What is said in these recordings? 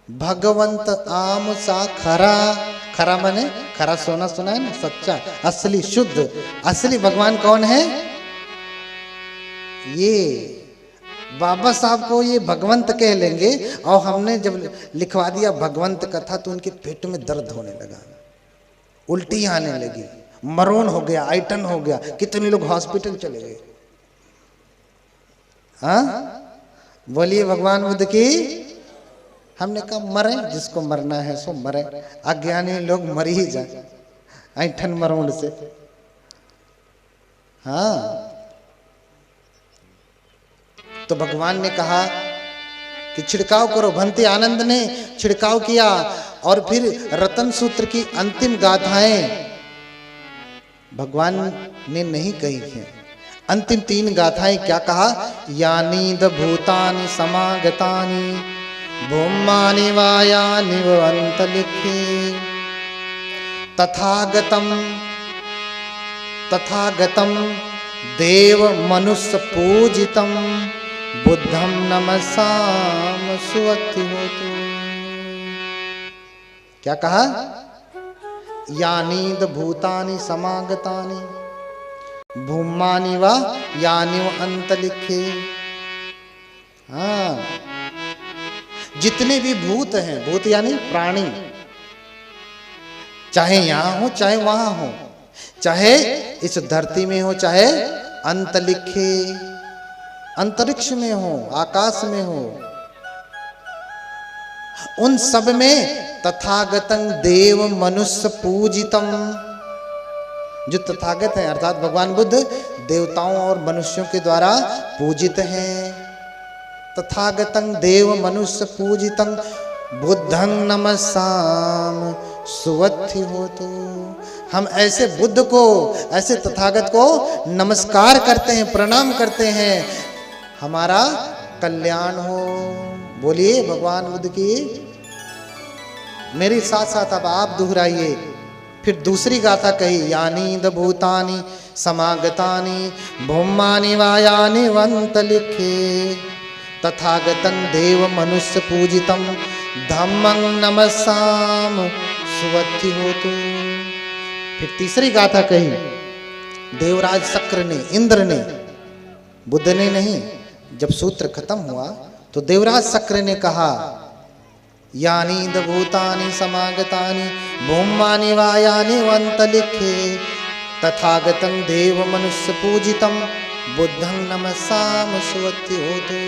भगवंत आम सा खरा, खरा माने खरा सोना, सुना है ना, सच्चा, असली, शुद्ध, असली भगवान कौन है? ये बाबा साहब को ये भगवंत कह लेंगे। और हमने जब लिखवा दिया भगवंत कथा तो उनके पेट में दर्द होने लगा, उल्टी आने लगी, मरोन हो गया, आइटन हो गया, कितने लोग हॉस्पिटल चले गए। हाँ, बोलिए भगवान बुद्ध की। हमने कहा मरे, जिसको मरना है सो मरे, अज्ञानी लोग मर ही जाए ऐठन मरोड़ से। हाँ, तो भगवान ने कहा कि छिड़काव करो। भंते आनंद ने छिड़काव किया और फिर रतन सूत्र की अंतिम गाथाएं भगवान ने नहीं कही हैं। अंतिम 3 गाथाएं क्या कहा? यानी द भूतानि समागतानि भूमानि वायानि अंतलिखे तथागतम देव मनुष्य पूजितम बुद्धम नमसाम सुवति होतु। क्या कहा? यानी द भूतानि समागतानि भूमानि वा यानि व अंतलिखे। हाँ, जितने भी भूत हैं, भूत यानी प्राणी, चाहे यहां हो चाहे वहां हो, चाहे इस धरती में हो चाहे अंतलिखे अंतरिक्ष में हो, आकाश में हो, उन सब में तथागतं देव मनुष्य पूजितम। जो तथागत है अर्थात भगवान बुद्ध देवताओं और मनुष्यों के द्वारा पूजित हैं। तथागतं देव मनुष्य पूजितं बुद्धं नमसाम सुवत्ति होतु। हम ऐसे बुद्ध को, ऐसे तथागत को नमस्कार करते हैं, प्रणाम करते हैं, हमारा कल्याण हो। बोलिए भगवान बुद्ध की। मेरे साथ साथ अब आप दोहराइए। फिर दूसरी गाथा कही, यानी द भूतानि समागतानि भूमानि वायानि वंतलिखे तथागतं देव मनुष्य पूजितं धम्मं नमसाम सुवत्ति होतु। फिर तीसरी गाथा कही, देवराज शक्र ने, इंद्र ने, बुद्ध ने नहीं। जब सूत्र खत्म हुआ तो देवराज शक्र ने कहा, यानी द भूतानि समागतानि भूमानि वायानि वंतलिखे तथागतं देव मनुष्य पूजितं बुद्धं नमसाम सुवत्ति होतु।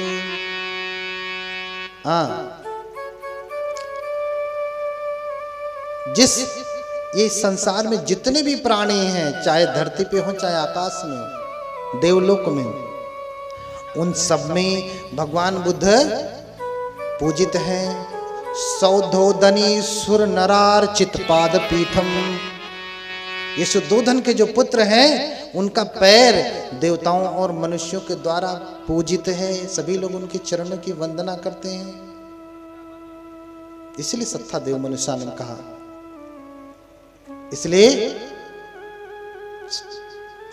जिस ये संसार में जितने भी प्राणी हैं, चाहे धरती पे हो चाहे आकाश में हो, देवलोक में हो, उन सब में भगवान बुद्ध पूजित हैं। सौधोदनी सुर नरार चित्पाद पीठम। ये सुद्धोधन के जो पुत्र हैं उनका पैर देवताओं और मनुष्यों के द्वारा पूजित है। सभी लोग उनके चरणों की वंदना करते हैं। इसलिए सत्ता देव मनुष्यानम कहा। इसलिए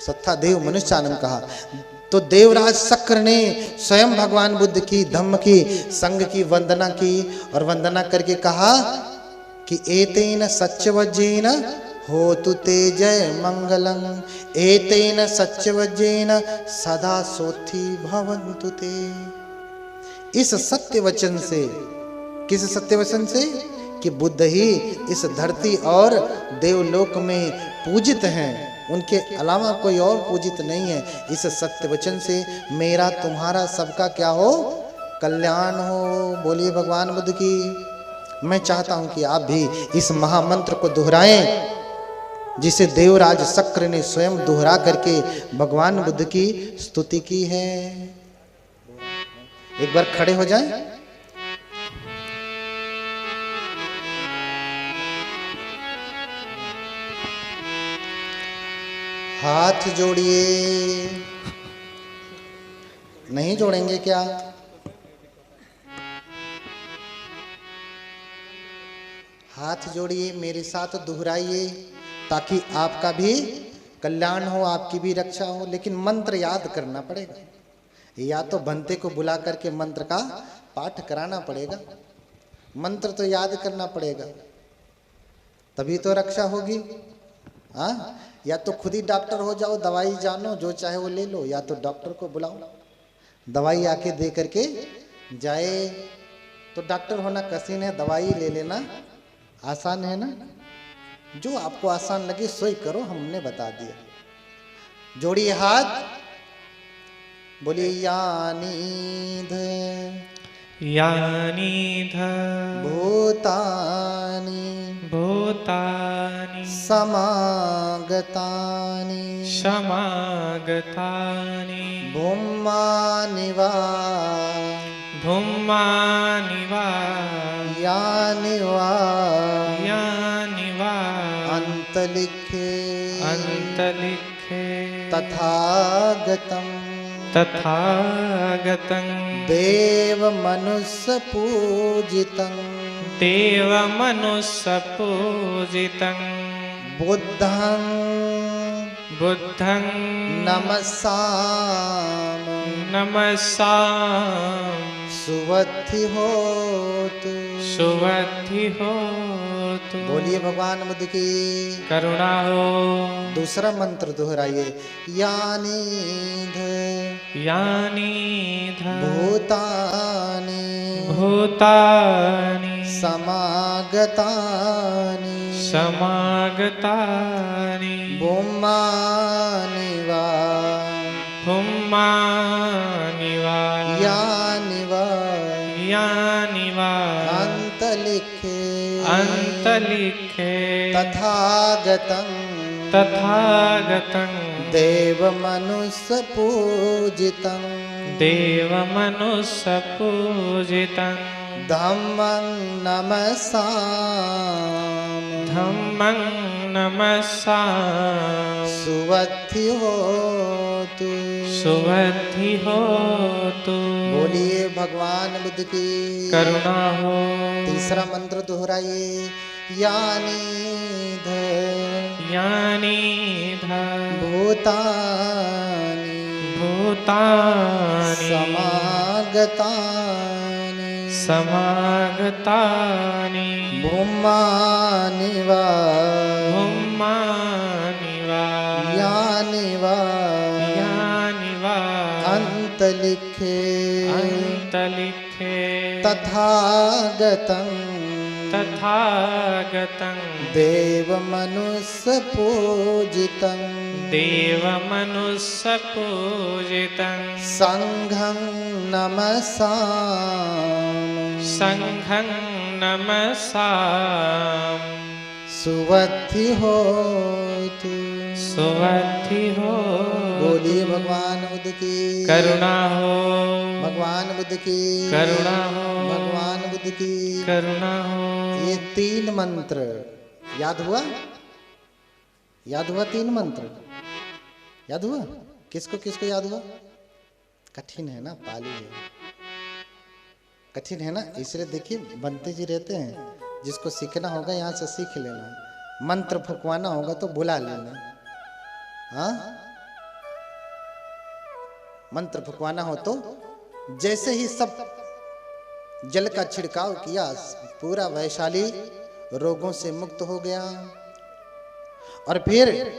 सत्ता देव मनुष्यानम कहा। तो देवराज शक्र ने स्वयं भगवान बुद्ध की, धम्म की, संघ की वंदना की और वंदना करके कहा कि एतेन सत्यवज्रेन होतु ते जय मंगलम एतेन सत्यवज्रेन सदा सोथि भवन्तु ते। इस सत्य वचन से, किस सत्य वचन से? कि बुद्ध ही इस धरती और देवलोक में पूजित हैं, उनके अलावा कोई और पूजित नहीं है। इस सत्य वचन से मेरा तुम्हारा सबका क्या हो? कल्याण हो। बोलिए भगवान बुद्ध की। मैं चाहता हूं कि आप भी इस महामंत्र को दोहराएं जिसे देवराज शक्र ने स्वयं दोहरा करके भगवान बुद्ध की स्तुति की है। एक बार खड़े हो जाएं। हाथ जोड़िए। नहीं जोड़ेंगे क्या? हाथ जोड़िए, मेरे साथ दोहराइए ताकि आपका भी कल्याण हो, आपकी भी रक्षा हो। लेकिन मंत्र याद करना पड़ेगा। या तो बंते को बुला करके मंत्र का पाठ कराना पड़ेगा, मंत्र तो याद करना पड़ेगा, तभी तो रक्षा होगी। हाँ, या तो खुद ही डॉक्टर हो जाओ, दवाई जानो, जो चाहे वो ले लो, या तो डॉक्टर को बुलाओ, दवाई आके दे करके जाए। तो डॉक्टर होना कठिन है, दवाई ले लेना आसान है ना। जो आपको आसान लगे सोई करो, हमने बता दिया। जोड़िए हाथ, बोलिए यानीध यानीध भूतानि भूतानि समागतानि समागतानि भूमानि वा भूमानि वा यानि वा यानि वा अन्तलिखे अन्तलिखे तथागतं तथागतं देवमनुष्यपूजितं देवमनुष्यपूजितं बुद्धं बुद्धं नमसामि नमसामि सुवद्धि होतु। सुवद्धि होतु। बोलिए भगवान बुद्ध की करुणा हो। दूसरा मंत्र दोहराइए, यानीध यानीध भूतानि भूतानि समागतानि समागतानि भूमानि वा भूमानि वा यानि वा यानि वा अन्तलिखे अन्तलिखे तथागतं तथागतं देवमनुष्यपूजितं देवमनुष्यपूजितं धम्मं नमसामि धम्मं नमसामि सुवद्धि होतु। सुवद्धि होतु। बोलिए भगवान बुद्ध की करुणा हो। तीसरा मंत्र दोहराइए, यानीध यानीध भूतानि भूतानि समागतानि समागतानि भूमानि वा भूमानि वा यानि वा यानि वा अन्तलिखे अन्तलिखे तथागतं तथागतं देवमनुष्यपूजितं देवमनुष्यपूजितं संघं नमसामि संघं नमसामि सुवद्धि होतु। सुवद्धि होतु। बोलिए भगवान बुद्ध की करुणा हो। भगवान बुद्ध की करुणा हो। भगवान बुद्ध की करुणा हो। ये 3 मंत्र याद हुआ? याद हुआ 3 मंत्र? याद हुआ? किसको किसको याद हुआ? कठिन है ना, पाली है, कठिन है ना, इसलिए देखिए बनते जी रहते हैं। जिसको सीखना होगा यहाँ से सीख लेना, मंत्र फुकवाना होगा तो बुला लेना। हाँ, मंत्र फुकवाना हो तो जैसे ही सब जल का छिड़काव किया, पूरा वैशाली रोगों से मुक्त हो गया। और फिर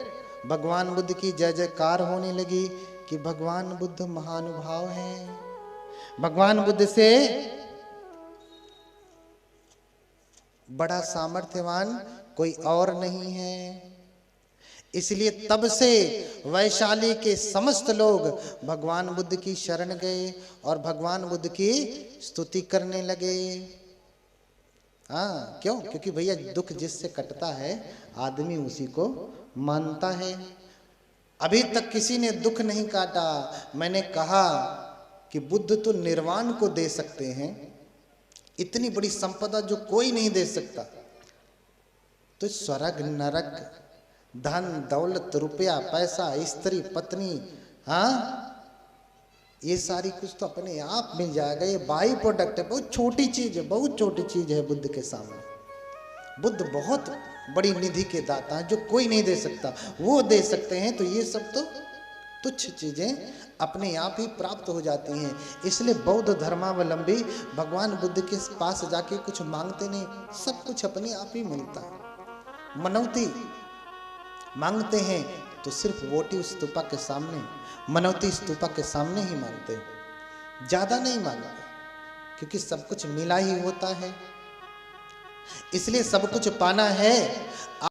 भगवान बुद्ध की जय जयकार होने लगी कि भगवान बुद्ध महानुभाव हैं, भगवान बुद्ध से बड़ा सामर्थ्यवान कोई और नहीं है। इसलिए तब से वैशाली के समस्त लोग भगवान बुद्ध की शरण गए और भगवान बुद्ध की स्तुति करने लगे। हाँ, क्यों? क्योंकि भैया दुख जिससे कटता है आदमी उसी को मानता है। अभी तक किसी ने दुख नहीं काटा। मैंने कहा कि बुद्ध तो निर्वाण को दे सकते हैं, इतनी बड़ी संपदा जो कोई नहीं दे सकता। तो स्वर्ग नरक, धन दौलत, रुपया पैसा, स्त्री पत्नी, हाँ, ये सारी कुछ तो अपने आप मिल जाएगा। ये बाई प्रोडक्ट है, बहुत छोटी चीज है, बहुत छोटी चीज है बुद्ध के सामने। बुद्ध बहुत बड़ी निधि के दाता हैं जो कोई नहीं दे सकता, वो दे सकते हैं। तो ये सब तो तुच्छ चीजें अपने आप ही प्राप्त हो जाती हैं। इसलिए बौद्ध धर्मावलंबी भगवान बुद्ध के पास जाके कुछ मांगते नहीं, सब कुछ अपने आप ही मिलता है। मनौती मांगते हैं तो सिर्फ वोटी स्तूपा के सामने, मनौती स्तूपा के सामने ही मांगते हैं, ज्यादा नहीं मांगते, क्योंकि सब कुछ मिला ही होता है। इसलिए सब कुछ पाना है,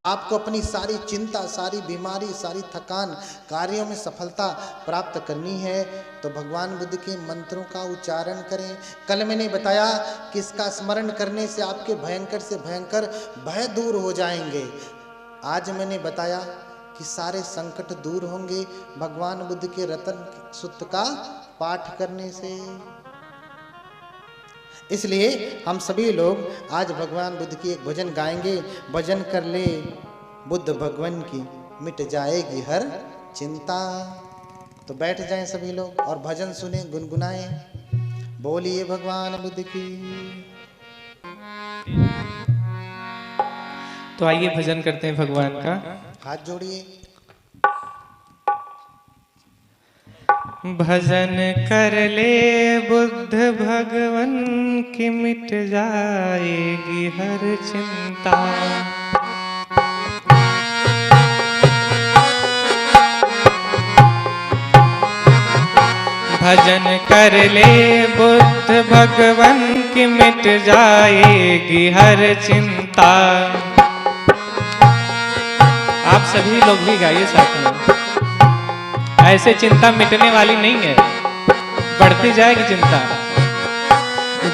आपको अपनी सारी चिंता, सारी बीमारी, सारी थकान, कार्यों में सफलता प्राप्त करनी है तो भगवान बुद्ध के मंत्रों का उच्चारण करें। कल मैंने बताया कि इसका स्मरण करने से आपके भयंकर से भयंकर भय दूर हो जाएंगे। आज मैंने बताया कि सारे संकट दूर होंगे भगवान बुद्ध के रतन सूत्र का पाठ करने से। इसलिए हम सभी लोग आज भगवान बुद्ध की एक भजन गाएंगे। भजन कर ले बुद्ध भगवान की, मिट जाएगी हर चिंता। तो बैठ जाएं सभी लोग और भजन सुने, गुनगुनाएं। बोलिए भगवान बुद्ध की। तो आइए भजन करते हैं भगवान का। हाथ जोड़िए। भजन कर ले बुद्ध भगवन की, मिट जाएगी हर चिंता। भजन कर ले बुद्ध भगवन की, मिट जाएगी हर चिंता। आप सभी लोग भी गाइए साथ में। ऐसे चिंता मिटने वाली नहीं है, बढ़ती जाएगी चिंता।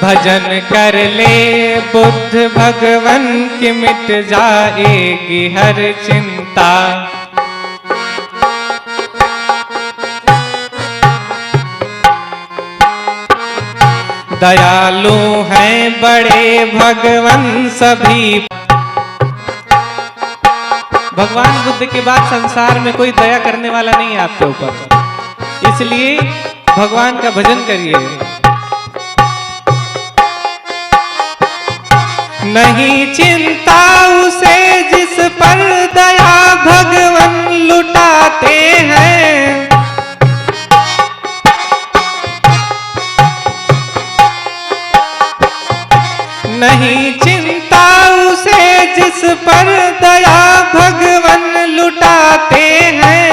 भजन कर ले बुद्ध भगवन की, मिट जाएगी हर चिंता। दयालु हैं बड़े भगवन सभी। भगवान बुद्ध के बाद संसार में कोई दया करने वाला नहीं है आपके ऊपर, इसलिए भगवान का भजन करिए। नहीं चिंता उसे जिस पर दया भगवन लुटाते हैं। नहीं चिंता उसे जिस पर दया भगवन लुटाते हैं।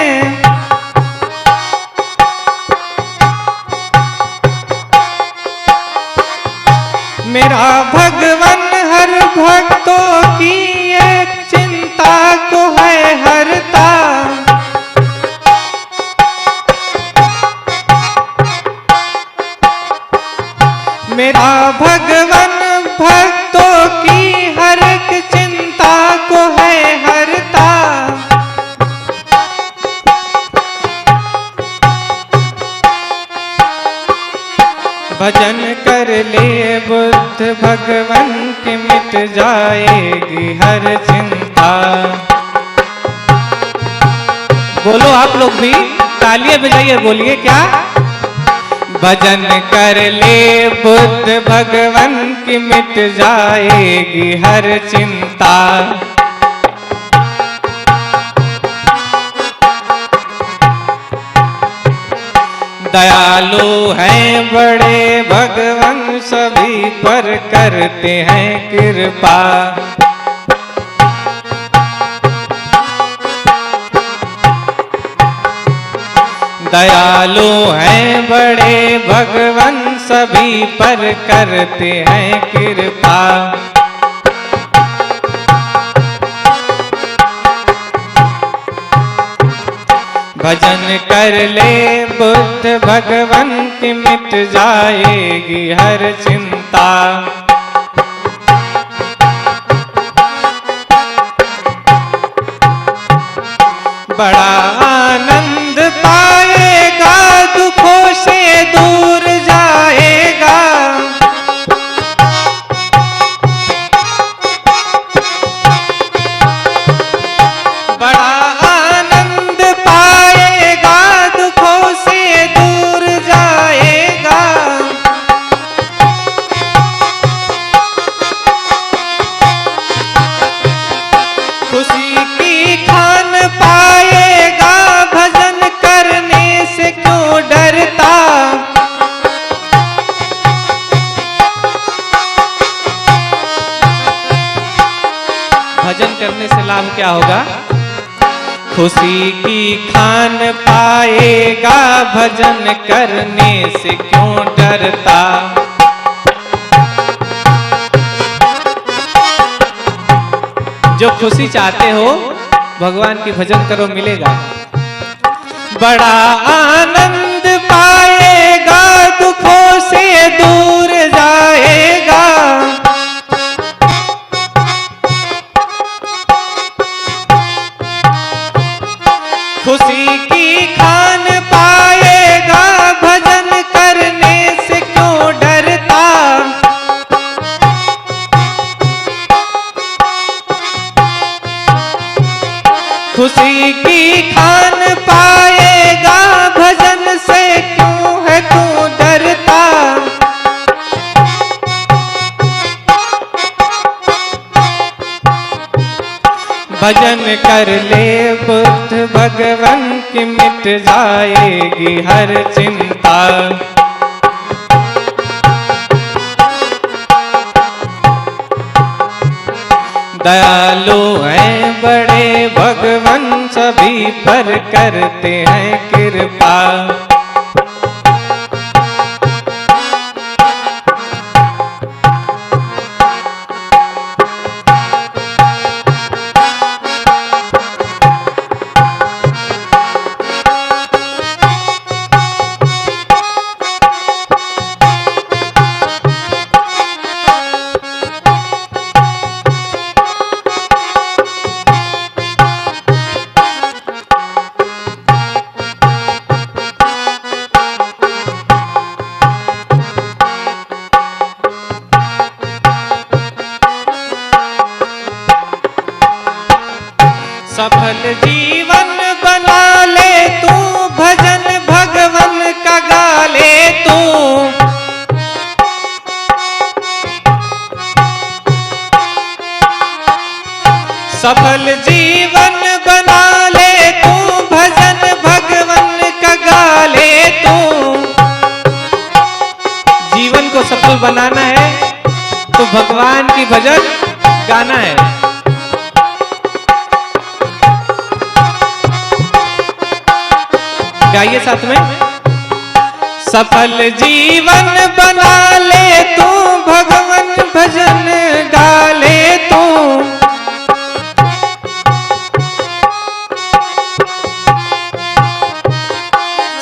मेरा भगवन हर भक्तों की एक चिंता को है हरता। मेरा भगवन भक्तों की हर एक चिंता को है हरता। भजन कर ले बुद्ध भगवन की, मिट जाएगी हर चिंता। बोलो आप लोग भी तालियां बजाइए, बोलिए क्या। भजन कर ले बुद्ध भगवन की, मिट जाएगी हर चिंता। दयालु हैं बड़े भगवन सभी पर करते हैं कृपा। दयालु हैं बड़े भगवन सभी पर करते हैं कृपा। भजन कर ले बुद्ध भगवन की, मिट जाएगी हर चिंता। बड़ा आनंद पाएगा, दुखों से दूर जाएगा। बड़ा आनंद पाएगा, दुखों से दूर जाएगा। खुशी की खान पाएगा, करने से लाभ क्या होगा? खुशी की खान पाएगा, भजन करने से क्यों डरता। जो खुशी चाहते हो भगवान की भजन करो, मिलेगा। बड़ा आनंद पाएगा, दुखों से दूर जाएगा। खुशी की खान पाएगा, भजन करने से क्यों डरता। खुशी की खान पाएगा, भजन से क्यों है तू डरता। भजन कर ले बुद्ध भगवन की, मिट जाएगी हर चिंता। दयालु हैं बड़े भगवन, सभी पर करते हैं कृपा। सफल जीवन बना ले तू, भजन भगवन का गा ले तू। सफल जीवन बना ले तू, भजन भगवन का गा ले तू। जीवन को सफल बनाना है तो भगवान की भजन गाना है। गाइए साथ में। सफल जीवन बना ले तू, भगवन भजन गा ले तू।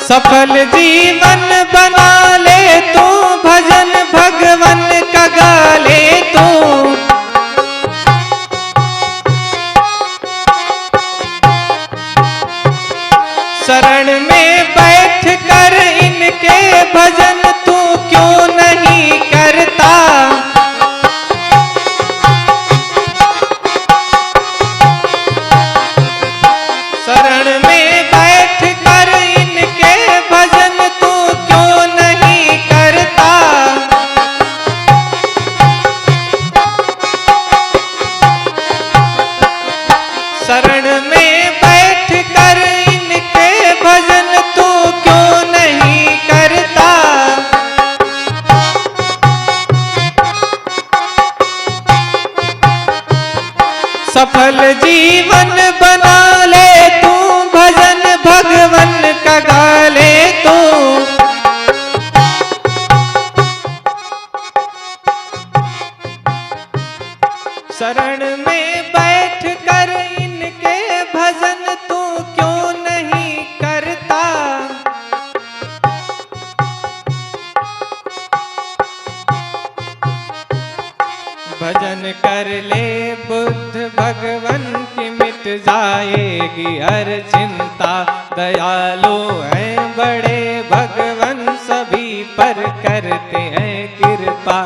सफल जीवन बना ले तू, भजन भगवन का गा ले तू। शरण में बैठ कर इनके भजन तू क्यों नहीं करता। शरण में बैठ कर इनके भजन तू क्यों नहीं करता। शरण में बैठ कर इनके भजन तू क्यों नहीं करता। सफल जीवन बना ले तू, भजन भगवन का गा ले तू। शरण में बैठ कर इनके भजन तू क्यों नहीं करता। भजन कर ले बुद्ध भगवन की, मिट जाएगी हर चिंता। दयालु हैं बड़े भगवन, सभी पर करते हैं कृपा।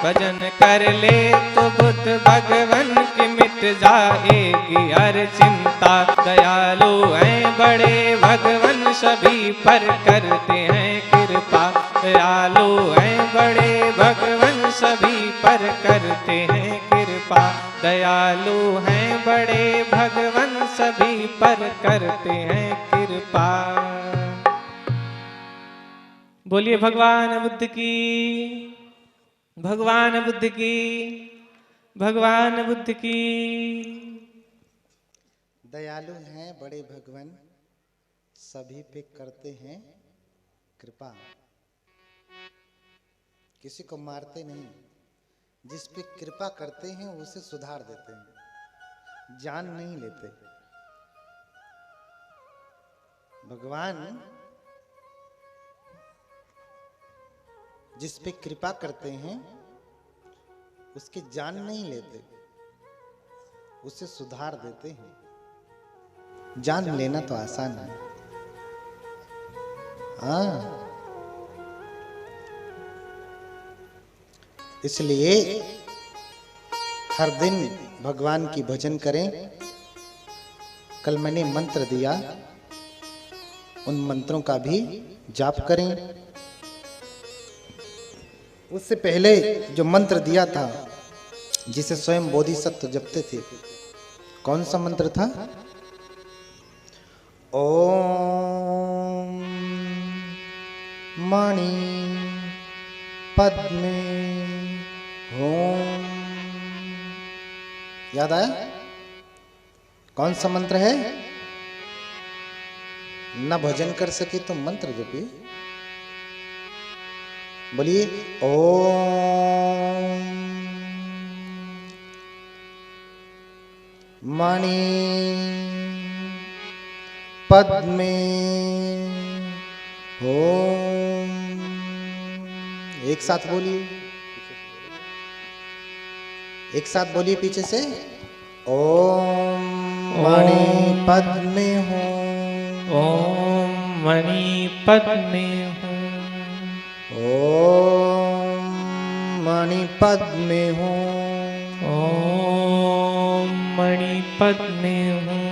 भजन कर ले तो बुद्ध भगवन की, मिट जाएगी हर चिंता। दयालु हैं बड़े भगवन, सभी पर करते हैं कृपा। दयालु हैं बड़े भगवन, सभी पर करते हैं कृपा। दयालु हैं बड़े भगवन, सभी पर करते हैं कृपा। बोलिए भगवान बुद्ध की, भगवान बुद्ध की, भगवान बुद्ध की। दयालु हैं बड़े भगवान, सभी पे करते हैं कृपा। किसी को मारते नहीं, जिस पे कृपा करते हैं उसे सुधार देते हैं, जान नहीं लेते। भगवान जिस पे कृपा करते हैं उसकी जान नहीं लेते, उसे सुधार देते हैं। जान लेना तो आसान है, हाँ। इसलिए हर दिन भगवान की भजन करें। कल मैंने मंत्र दिया, उन मंत्रों का भी जाप करें। उससे पहले जो मंत्र दिया था, जिसे स्वयं बोधिसत्व जपते थे, कौन सा मंत्र था? ओम मणि पद्मे होम। याद आया? कौन सा मंत्र है? न भजन कर सके तो मंत्र जपिए, बोलिए ओम मणि पद्मे होम। एक साथ बोलिए, एक साथ बोलिए पीछे से, ओम मणि पद्मे होम। ओम मणि पद्मे होम। ओम मणि पद्मे होम। ओम मणि पद्मे होम।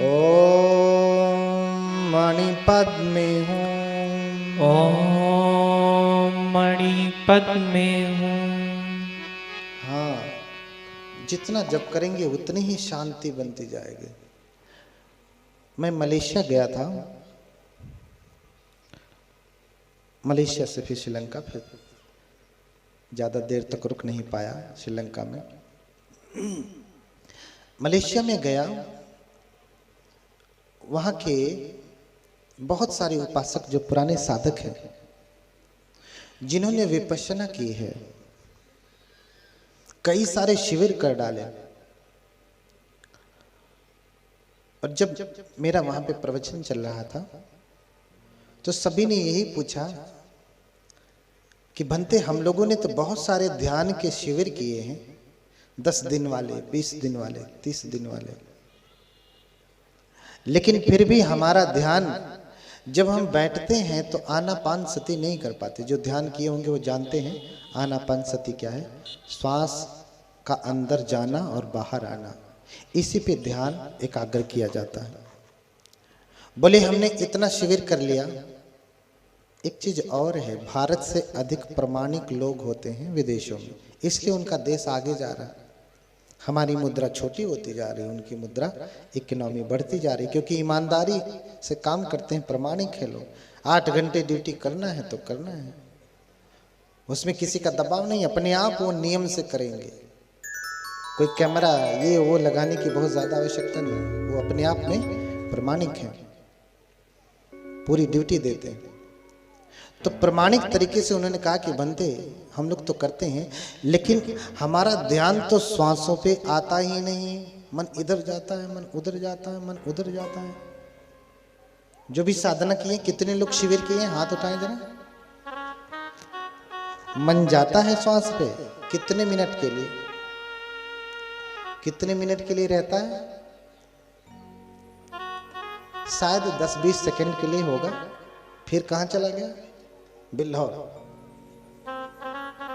ओम मणि पद्मे होम। ओम मणि पद्मे होम। हाँ, जितना जप करेंगे उतनी ही शांति बनती जाएगी। मैं मलेशिया गया था, मलेशिया से फिर श्रीलंका, फिर ज़्यादा देर तक रुक नहीं पाया श्रीलंका में। मलेशिया में गया, वहाँ के बहुत सारे उपासक जो पुराने साधक हैं, जिन्होंने विपश्यना की है, कई सारे शिविर कर डाले। और जब मेरा वहाँ पे प्रवचन चल रहा था तो सभी ने यही पूछा कि भंते, हम लोगों ने तो बहुत सारे ध्यान के शिविर किए हैं, 10 दिन वाले, 20 दिन वाले, 30 दिन वाले, लेकिन फिर भी हमारा ध्यान, जब हम बैठते हैं तो आनापान सती नहीं कर पाते। जो ध्यान किए होंगे वो जानते हैं आनापान सती क्या है। श्वास का अंदर जाना और बाहर आना, इसी पे ध्यान एकाग्र किया जाता है। बोले हमने इतना शिविर कर लिया। एक चीज और है, भारत से अधिक प्रामाणिक लोग होते हैं विदेशों में, इसलिए उनका देश आगे जा रहा है। हमारी मुद्रा छोटी होती जा रही है, उनकी मुद्रा इकोनॉमी बढ़ती जा रही है, क्योंकि ईमानदारी से काम करते हैं, प्रामाणिक है लोग। 8 घंटे ड्यूटी करना है तो करना है, उसमें किसी का दबाव नहीं, अपने आप वो नियम से करेंगे। कोई कैमरा ये वो लगाने की बहुत ज्यादा आवश्यकता नहीं, वो अपने आप में प्रामाणिक है, पूरी ड्यूटी देते हैं। तो प्रामाणिक तरीके से उन्होंने कहा कि बनते हम लोग तो करते हैं, लेकिन हमारा ध्यान तो श्वासों पे आता ही नहीं, मन इधर जाता है, मन उधर जाता है, मन उधर जाता है। जो भी साधना किए, कितने लोग शिविर किए, हाथ उठाएं जरा। मन जाता है श्वास पे, कितने मिनट के लिए, कितने मिनट के लिए रहता है? शायद 10-20 सेकंड के लिए होगा, फिर कहाँ चला गया? बिल्हौर।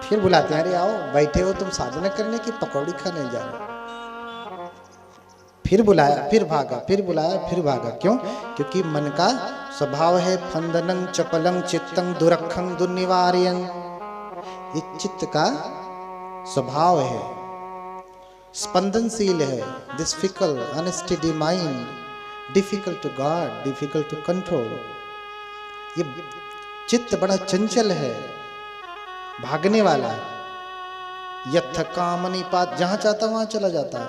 फिर बुलाते हैं, अरे आओ, बैठे हो तुम साधना करने की, पकौड़ी खाने जा रहे। फिर बुलाया, फिर भागा, फिर बुलाया, फिर भागा। क्यों? क्योंकि मन का स्वभाव है फंदनं चपलं चित्तं दुरखं दुर्निवार्यं। ये चित्त का स्वभाव है, स्पंदनशील है। This fickle unsteady mind, difficult to guard, difficult to control. ये चित्त बड़ा चंचल है, भागने वाला है। यथ कामनि पात, जहां चाहता वहां चला जाता है।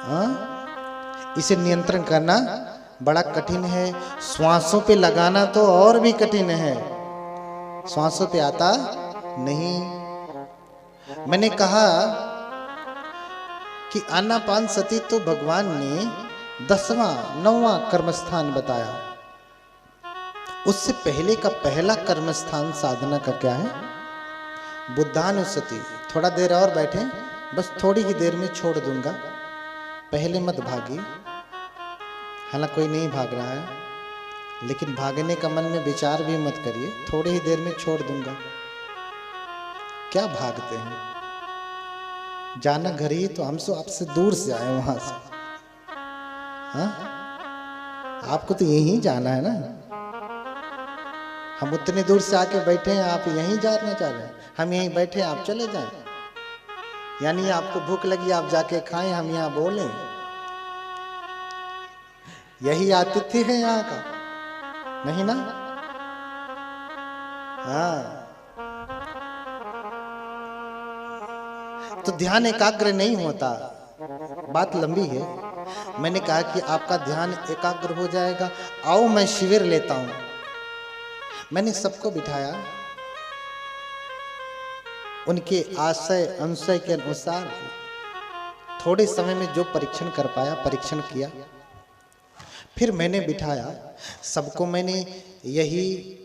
हाँ, इसे नियंत्रण करना बड़ा कठिन है। श्वासों पे लगाना तो और भी कठिन है, श्वासों पे आता नहीं। मैंने कहा कि आनापान सती तो भगवान ने 10वां 9वां कर्मस्थान बताया। उससे पहले का पहला कर्मस्थान साधना का क्या है? बुद्धानुस्सति। थोड़ा देर और बैठे, बस थोड़ी ही देर में छोड़ दूंगा, पहले मत भागी। हालांकि कोई नहीं भाग रहा है, लेकिन भागने का मन में विचार भी मत करिए, थोड़ी ही देर में छोड़ दूंगा। क्या भागते हैं? जाना घर ही तो, हम तो आपसे दूर से आए वहां से। हाँ, आपको तो यहीं जाना है ना। हम उतने दूर से आके बैठे हैं, आप यहीं जाना चाह रहे हैं। हम यहीं बैठे, आप चले जाएं। यानी आपको भूख लगी, आप जाके खाएं, हम यहाँ बोलें। यही आतिथ्य है यहाँ का, नहीं ना? हाँ, तो ध्यान एकाग्र नहीं होता। बात लंबी है। मैंने कहा कि आपका ध्यान एकाग्र हो जाएगा। आओ मैं शिविर लेता हूं। मैंने सबको बिठाया, उनके आशय अंशय के अनुसार थोड़े समय में जो परीक्षण कर पाया परीक्षण किया। फिर मैंने बिठाया सबको, मैंने यही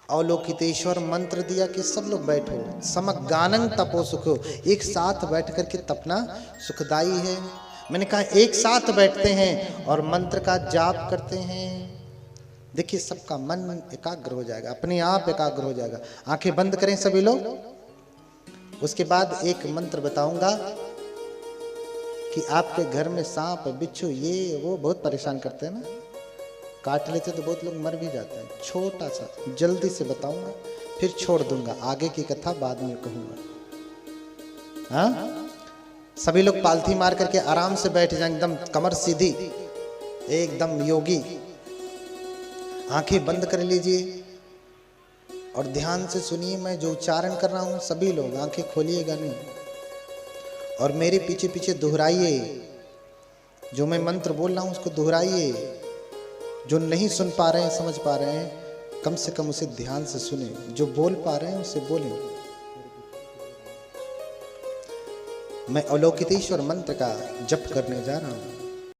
अवलोकितेश्वर मंत्र दिया कि सब लोग बैठो। समगानंग तपो सुखो, एक साथ बैठ करके तपना सुखदाई है। मैंने कहा एक साथ बैठते हैं और मंत्र का जाप करते हैं। देखिए सबका मन एकाग्र हो जाएगा, अपने आप एकाग्र हो जाएगा। आंखें बंद करें सभी लोग। उसके बाद एक मंत्र बताऊंगा कि आपके घर में सांप बिच्छू ये वो बहुत परेशान करते हैं ना, काट लेते तो बहुत लोग मर भी जाते हैं। छोटा सा जल्दी से बताऊंगा, फिर छोड़ दूंगा। आगे की कथा बाद में कहूंगा। हाँ, सभी लोग पालथी मार करके आराम से बैठ जाएं, एकदम कमर सीधी, एकदम योगी। आंखें बंद कर लीजिए और ध्यान से सुनिए। मैं जो उच्चारण कर रहा हूं, सभी लोग आंखें खोलिएगा नहीं और मेरे पीछे पीछे दोहराइए। जो मैं मंत्र बोल रहा हूं उसको दोहराइए। जो नहीं सुन पा रहे हैं, समझ पा रहे हैं, कम से कम उसे ध्यान से सुने। जो बोल पा रहे हैं उसे बोलें। मैं अवलोकितेश्वर मंत्र का जप करने जा रहा हूं।